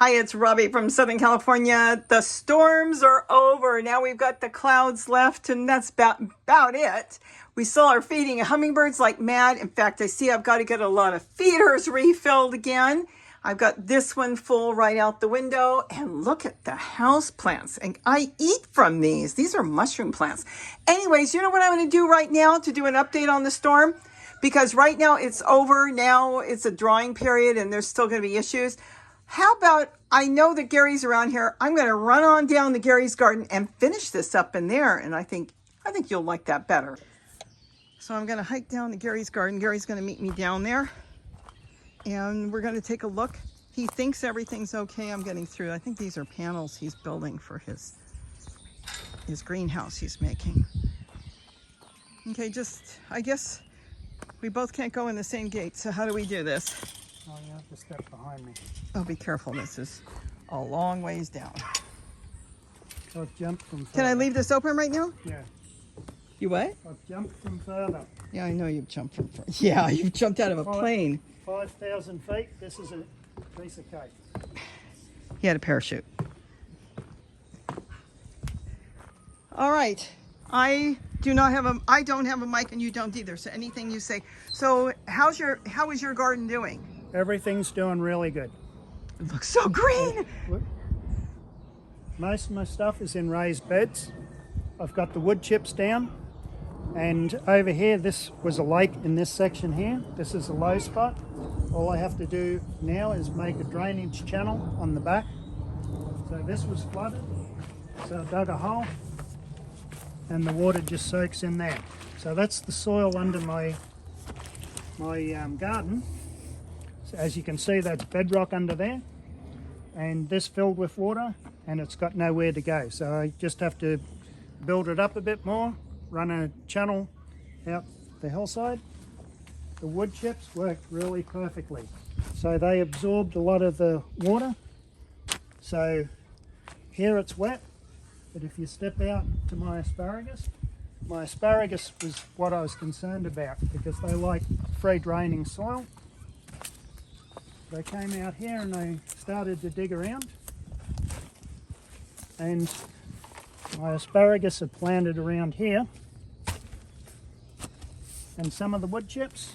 Hi, it's Robbie from Southern California. The storms are over. Now we've got the clouds left, and that's about it. We still are feeding hummingbirds like mad. In fact, I see I've got to get a lot of feeders refilled again. I've got this one full right out the window, and look at the house plants. And I eat from these. These are mushroom plants. Anyways, you know what I'm going to do right now to do an update on the storm? Because right now it's over. Now it's a drying period, and there's still going to be issues. How about, I know that Gary's around here. I'm going to run on down to Gary's garden and finish this up in there. And I think you'll like that better. So I'm going to hike down to Gary's garden. Gary's going to meet me down there. And we're going to take a look. He thinks everything's okay. I'm getting through. I think these are panels he's building for his greenhouse he's making. Okay, I guess we both can't go in the same gate. So how do we do this? Oh, you have to step behind me. Oh, be careful. This is a long ways down. I've jumped from further. Can I leave this open right now? Yeah. You what? I've jumped from further. Yeah, I know you've jumped from further. Yeah, you've jumped out of a plane. 5,000 feet. This is a piece of cake. He had a parachute. All right. I don't have a mic, and you don't either. So anything you say. So how is your garden doing? Everything's doing really good. It looks so green. Most of my stuff is in raised beds. I've got the wood chips down, and over here this was a lake in this section here. This is a low spot. All I have to do now is make a drainage channel on the back. So this was flooded, so I dug a hole and the water just soaks in there. So that's the soil under my garden. So as you can see, that's bedrock under there, and this filled with water, and it's got nowhere to go. So I just have to build it up a bit more, run a channel out the hillside. The wood chips worked really perfectly. So they absorbed a lot of the water. So here it's wet, but if you step out to my asparagus was what I was concerned about, because they like free draining soil. They came out here and they started to dig around, and my asparagus are planted around here, and some of the wood chips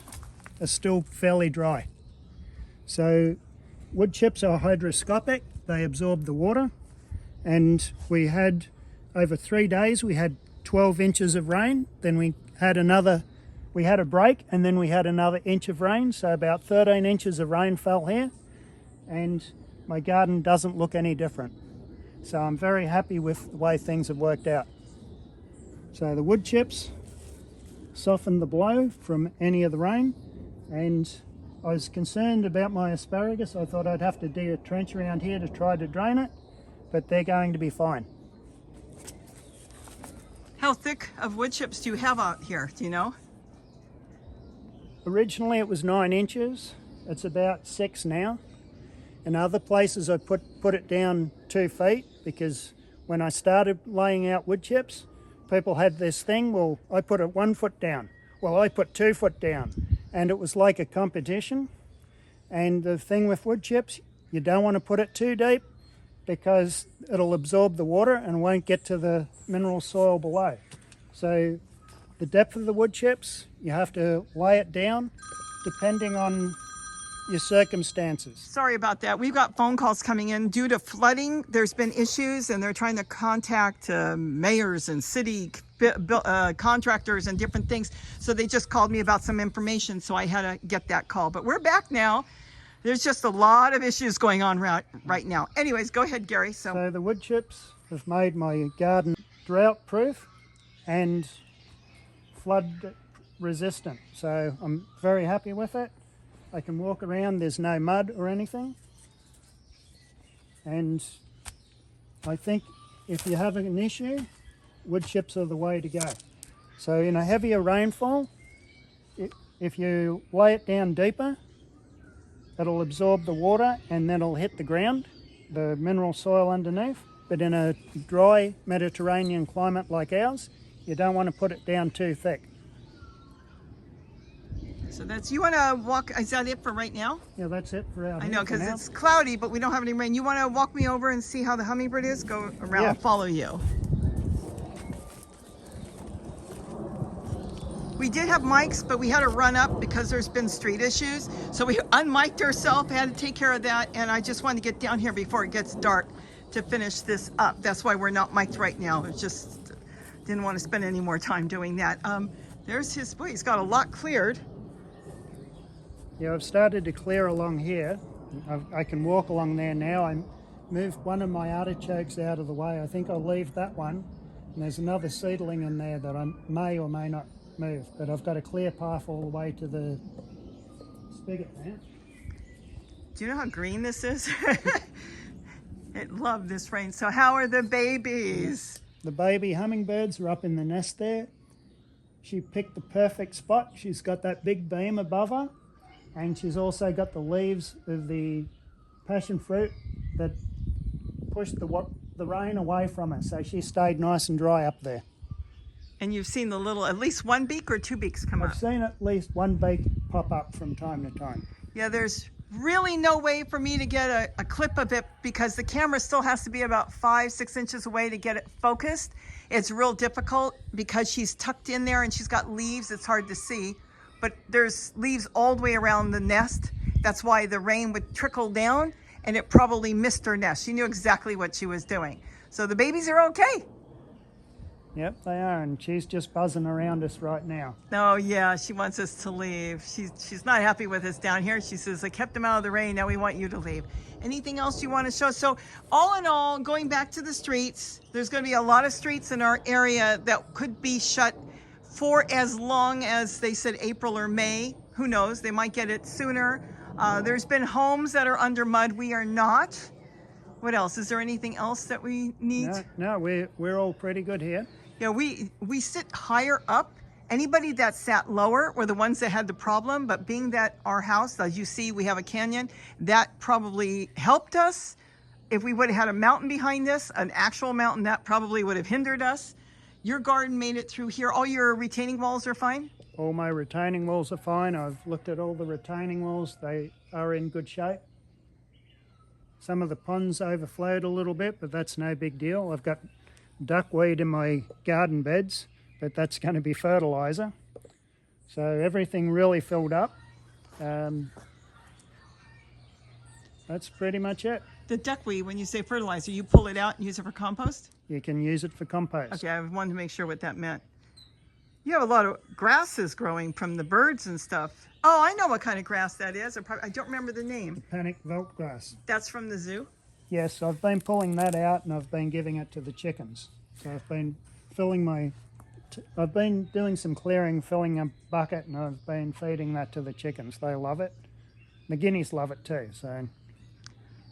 are still fairly dry. So wood chips are hygroscopic, they absorb the water, and we had over 3 days we had 12 inches of rain, then we had a break, and then we had another inch of rain, so about 13 inches of rain fell here, and my garden doesn't look any different. So I'm very happy with the way things have worked out. So the wood chips softened the blow from any of the rain, and I was concerned about my asparagus. I thought I'd have to dig a trench around here to try to drain it, but they're going to be fine. How thick of wood chips do you have out here? Do you know? Originally it was 9 inches. It's about 6 now. In other places I put it down 2 feet, because when I started laying out wood chips, people had this thing, well, I put it 1 foot down. Well, I put 2 foot down. And it was like a competition. And the thing with wood chips, you don't want to put it too deep, because it'll absorb the water and won't get to the mineral soil below. So the depth of the wood chips, you have to lay it down depending on your circumstances. Sorry about that. We've got phone calls coming in. Due to flooding, there's been issues, and they're trying to contact mayors and city contractors and different things. So they just called me about some information, so I had to get that call. But we're back now. There's just a lot of issues going on right now. Anyways, go ahead, Gary. So the wood chips have made my garden drought proof and flood resistant. So I'm very happy with it. I can walk around, there's no mud or anything. And I think if you're having an issue, wood chips are the way to go. So in a heavier rainfall, if you lay it down deeper, it'll absorb the water and then it'll hit the ground, the mineral soil underneath. But in a dry Mediterranean climate like ours, you don't want to put it down too thick. So that's, you want to walk, is that it for right now? Yeah, that's it for our I know, because now. it's cloudy, but we don't have any rain. You want to walk me over and see how the hummingbird is? Go around, Yeah. I'll follow you. We did have mics, but we had to run up because there's been street issues. So we unmiked ourselves, had to take care of that, and I just wanted to get down here before it gets dark to finish this up. That's why we're not mic'd right now. It just didn't want to spend any more time doing that. There's his, boy, he's got a lot cleared. Yeah, I've started to clear along here. I can walk along there now. I moved one of my artichokes out of the way. I think I'll leave that one. And there's another seedling in there that I may or may not move, but I've got a clear path all the way to the spigot now. Do you know how green this is? It loved this rain. So how are the babies? The baby hummingbirds are up in the nest there. She picked the perfect spot. She's got that big beam above her, and she's also got the leaves of the passion fruit that pushed the rain away from her, so she stayed nice and dry up there. And you've seen the little, at least one beak or two beaks come up? I've seen at least one beak pop up from time to time. Yeah, there's really no way for me to get a clip of it because the camera still has to be about 5-6 inches away to get it focused. It's real difficult because she's tucked in there and she's got leaves. It's hard to see, but there's leaves all the way around the nest. That's why the rain would trickle down and it probably missed her nest. She knew exactly what she was doing. So the babies are okay. Yep, they are, and she's just buzzing around us right now. Oh yeah, she wants us to leave. She's not happy with us down here. She says, I kept them out of the rain, now we want you to leave. Anything else you want to show? So all in all, going back to the streets, there's going to be a lot of streets in our area that could be shut for as long as they said April or May. Who knows? They might get it sooner. There's been homes that are under mud. We are not. What else? Is there anything else that we need? No, we're all pretty good here. Yeah, we sit higher up. Anybody that sat lower were the ones that had the problem, but being that our house, as you see, we have a canyon, that probably helped us. If we would have had a mountain behind us, an actual mountain, that probably would have hindered us. Your garden made it through here. All your retaining walls are fine? All my retaining walls are fine. I've looked at all the retaining walls. They are in good shape. Some of the ponds overflowed a little bit, but that's no big deal. I've got duckweed in my garden beds, but that's going to be fertilizer. So everything really filled up. That's pretty much it. The duckweed, when you say fertilizer, you pull it out and use it for compost? You can use it for compost. Okay, I wanted to make sure what that meant. You have a lot of grasses growing from the birds and stuff. Oh, I know what kind of grass that is. I don't remember the name. Panic veld grass. That's from the zoo? Yes, I've been pulling that out and I've been giving it to the chickens. So I've been I've been doing some clearing, filling a bucket, and I've been feeding that to the chickens. They love it. The guineas love it too. So.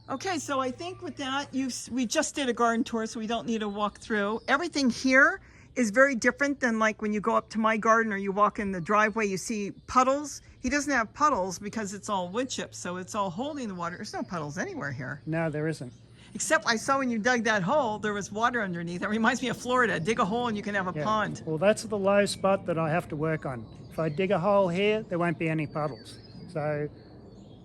Okay, so I think with that, we just did a garden tour, so we don't need to walk through. Everything here is very different than like when you go up to my garden or you walk in the driveway, you see puddles. He doesn't have puddles because it's all wood chips, so it's all holding the water. There's no puddles anywhere here. No, there isn't. Except I saw when you dug that hole, there was water underneath. That reminds me of Florida. Dig a hole and you can have a pond. Well, that's the low spot that I have to work on. If I dig a hole here, there won't be any puddles. So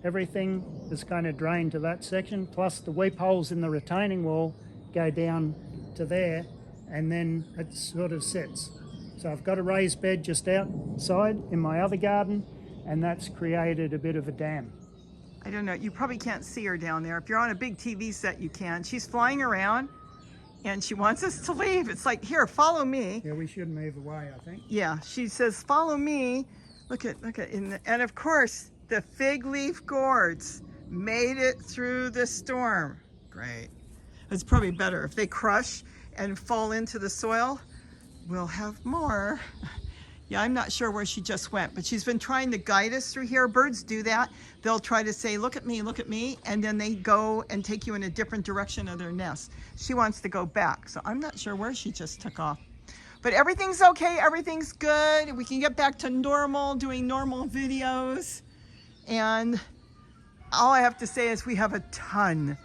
everything is kind of drained to that section, plus the weep holes in the retaining wall go down to there, and then it sort of sits. So I've got a raised bed just outside in my other garden, and that's created a bit of a dam. I don't know, you probably can't see her down there. If you're on a big TV set, you can. She's flying around and she wants us to leave. It's like, here, follow me. Yeah, we should move away, I think. Yeah, she says, follow me. Look at, and of course, the fig leaf gourds made it through the storm. Great. It's probably better if they crush and fall into the soil. We'll have more. Yeah, I'm not sure where she just went, but she's been trying to guide us through here. Birds do that. They'll try to say, look at me, and then they go and take you in a different direction of their nest. She wants to go back, so I'm not sure where she just took off. But everything's okay, everything's good. We can get back to normal, doing normal videos. And all I have to say is we have a ton,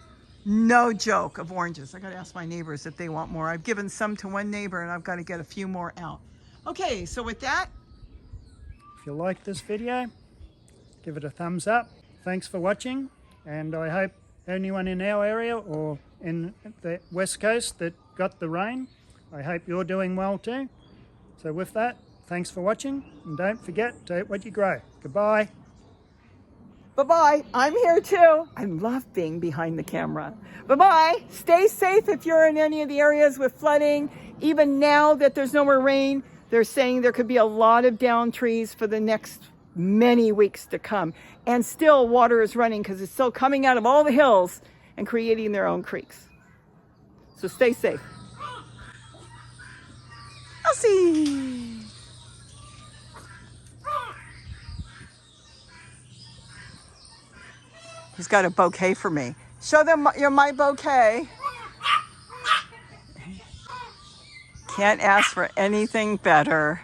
no joke, of oranges. I gotta ask my neighbors if they want more. I've given some to one neighbor and I've got to get a few more out. Okay, so with that, if you like this video, give it a thumbs up. Thanks for watching, and I hope anyone in our area or in the West Coast that got the rain, I hope you're doing well too. So with that, thanks for watching, and don't forget to eat what you grow. Goodbye. Bye-bye. I'm here too. I love being behind the camera. Bye-bye. Stay safe if you're in any of the areas with flooding. Even now that there's no more rain, they're saying there could be a lot of downed trees for the next many weeks to come. And still water is running because it's still coming out of all the hills and creating their own creeks. So stay safe. Elsie! He's got a bouquet for me. Show them my bouquet. Can't ask for anything better.